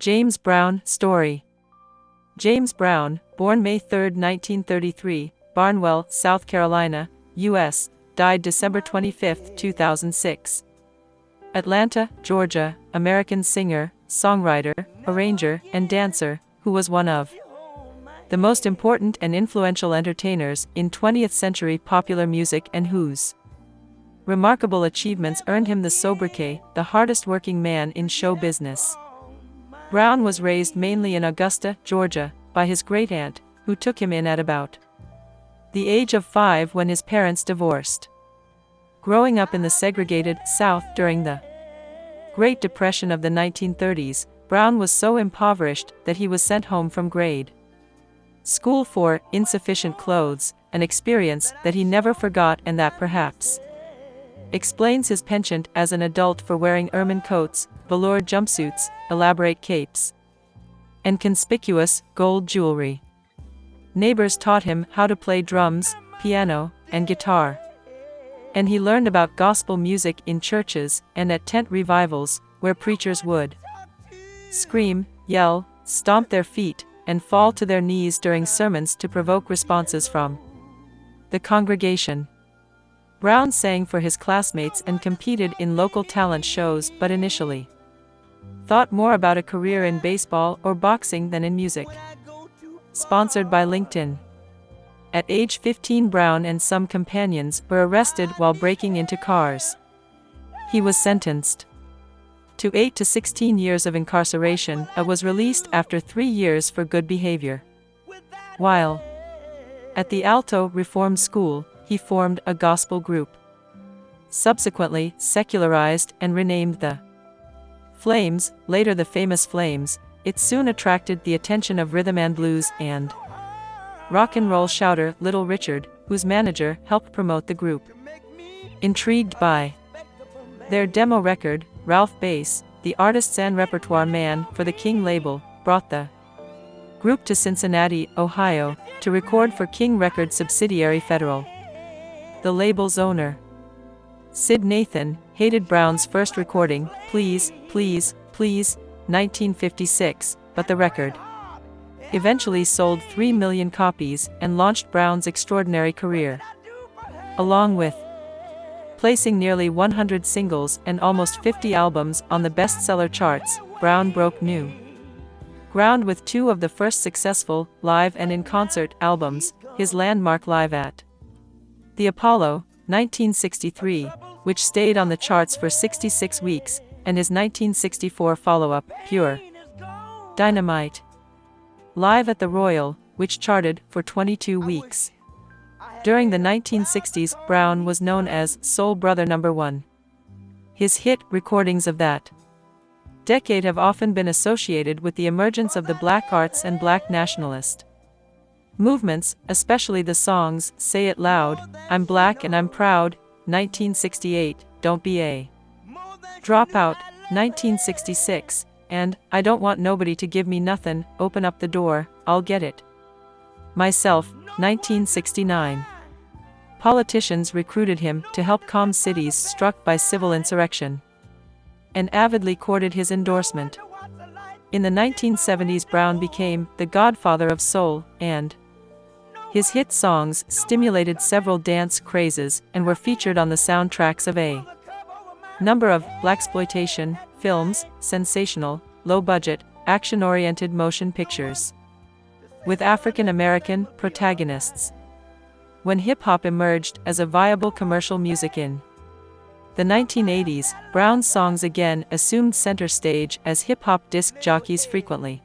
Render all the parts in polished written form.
James Brown story. James Brown, born May 3, 1933, Barnwell, South Carolina, U.S., died December 25, 2006. Atlanta, Georgia, American singer, songwriter, arranger, and dancer, who was one of the most important and influential entertainers in 20th century popular music and whose remarkable achievements earned him the sobriquet, the hardest working man in show business. Brown was raised mainly in Augusta, Georgia, by his great-aunt, who took him in at about the age of 5 when his parents divorced. Growing up in the segregated South during the Great Depression of the 1930s, Brown was so impoverished that he was sent home from grade school for insufficient clothes, an experience that he never forgot and that perhaps explains his penchant as an adult for wearing ermine coats, velour jumpsuits, elaborate capes, and conspicuous gold jewelry. Neighbours taught him how to play drums, piano, and guitar. And he learned about gospel music in churches and at tent revivals, where preachers would scream, yell, stomp their feet, and fall to their knees during sermons to provoke responses from the congregation. Brown sang for his classmates and competed in local talent shows, but initially thought more about a career in baseball or boxing than in music. Sponsored by LinkedIn. At age 15, Brown and some companions were arrested while breaking into cars. He was sentenced to 8 to 16 years of incarceration and was released after 3 years for good behavior. While at the Alto Reform School, he formed a gospel group. Subsequently secularized and renamed the Flames, later the famous Flames, it soon attracted the attention of rhythm and blues and rock and roll shouter Little Richard, whose manager helped promote the group. Intrigued by their demo record, Ralph Bass, the artist's and repertoire man for the King label, brought the group to Cincinnati, Ohio, to record for King Records subsidiary Federal. The label's owner, Sid Nathan, hated Brown's first recording, Please, Please, Please, 1956, but the record eventually sold 3 million copies and launched Brown's extraordinary career. Along with placing nearly 100 singles and almost 50 albums on the bestseller charts, Brown broke new ground with 2 of the first successful, live and in-concert, albums, his landmark Live at the Apollo, 1963, which stayed on the charts for 66 weeks, and his 1964 follow-up, Pure Dynamite, Live at the Royal, which charted for 22 weeks. During the 1960s, Brown was known as Soul Brother No. 1. His hit recordings of that decade have often been associated with the emergence of the black arts and black nationalist movements, especially the songs Say It Loud, I'm Black and I'm Proud, 1968, Don't Be a Dropout, 1966, and I Don't Want Nobody to Give Me Nothin', Open Up the Door, I'll Get It Myself, 1969. Politicians recruited him to help calm cities struck by civil insurrection, and avidly courted his endorsement. In the 1970s, Brown became the godfather of soul, and his hit songs stimulated several dance crazes and were featured on the soundtracks of a number of blaxploitation films, sensational, low-budget, action-oriented motion pictures with African American protagonists. When hip-hop emerged as a viable commercial music in the 1980s, Brown's songs again assumed center stage as hip-hop disc jockeys frequently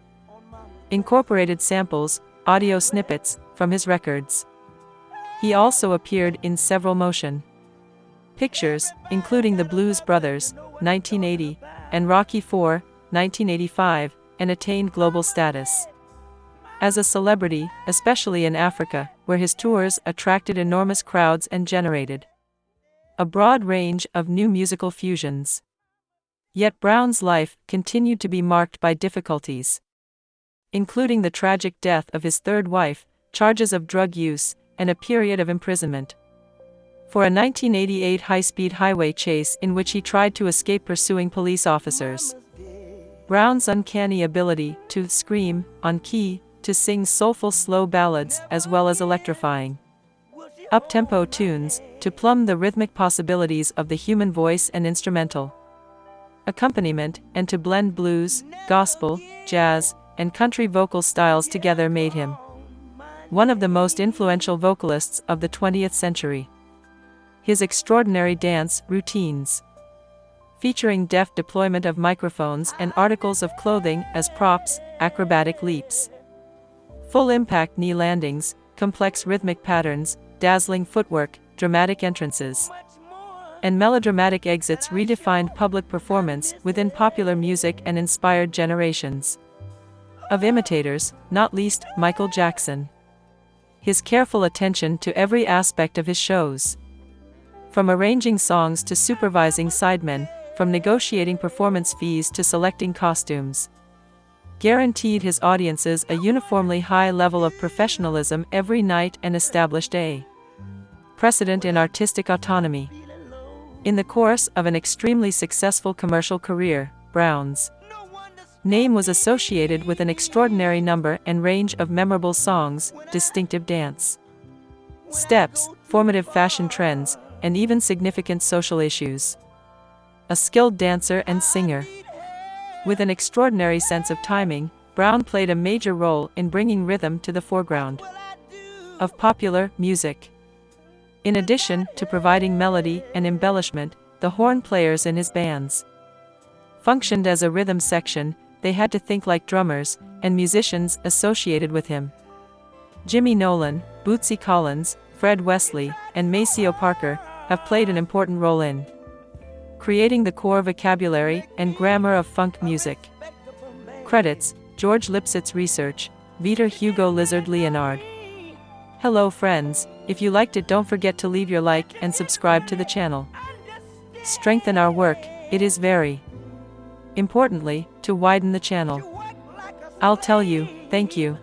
incorporated samples, audio snippets, from his records. He also appeared in several motion pictures, including The Blues Brothers, 1980, and Rocky IV, 1985, and attained global status as a celebrity, especially in Africa, where his tours attracted enormous crowds and generated a broad range of new musical fusions. Yet Brown's life continued to be marked by difficulties, including the tragic death of his third wife, charges of drug use, and a period of imprisonment for a 1988 high-speed highway chase in which he tried to escape pursuing police officers. Brown's uncanny ability to scream on key, to sing soulful slow ballads as well as electrifying up-tempo tunes, to plumb the rhythmic possibilities of the human voice and instrumental accompaniment, and to blend blues, gospel, jazz, and country vocal styles together made him one of the most influential vocalists of the 20th century. His extraordinary dance routines, featuring deft deployment of microphones and articles of clothing as props, acrobatic leaps, full-impact knee landings, complex rhythmic patterns, dazzling footwork, dramatic entrances, and melodramatic exits redefined public performance within popular music and inspired generations of imitators, not least Michael Jackson. His careful attention to every aspect of his shows, from arranging songs to supervising sidemen, from negotiating performance fees to selecting costumes, guaranteed his audiences a uniformly high level of professionalism every night and established a precedent in artistic autonomy. In the course of an extremely successful commercial career, Brown's name was associated with an extraordinary number and range of memorable songs, distinctive dance steps, formative fashion trends, and even significant social issues. A skilled dancer and singer with an extraordinary sense of timing, Brown played a major role in bringing rhythm to the foreground of popular music. In addition to providing melody and embellishment, the horn players in his bands functioned as a rhythm section. They had to think like drummers and musicians associated with him. Jimmy Nolan, Bootsy Collins, Fred Wesley, and Maceo Parker have played an important role in creating the core vocabulary and grammar of funk music. Credits: George Lipsitz Research, Vitor Hugo Lizard Leonard. Hello friends, if you liked it, don't forget to leave your like and subscribe to the channel. Strengthen our work, it is very importantly, to widen the channel. I'll tell you, thank you.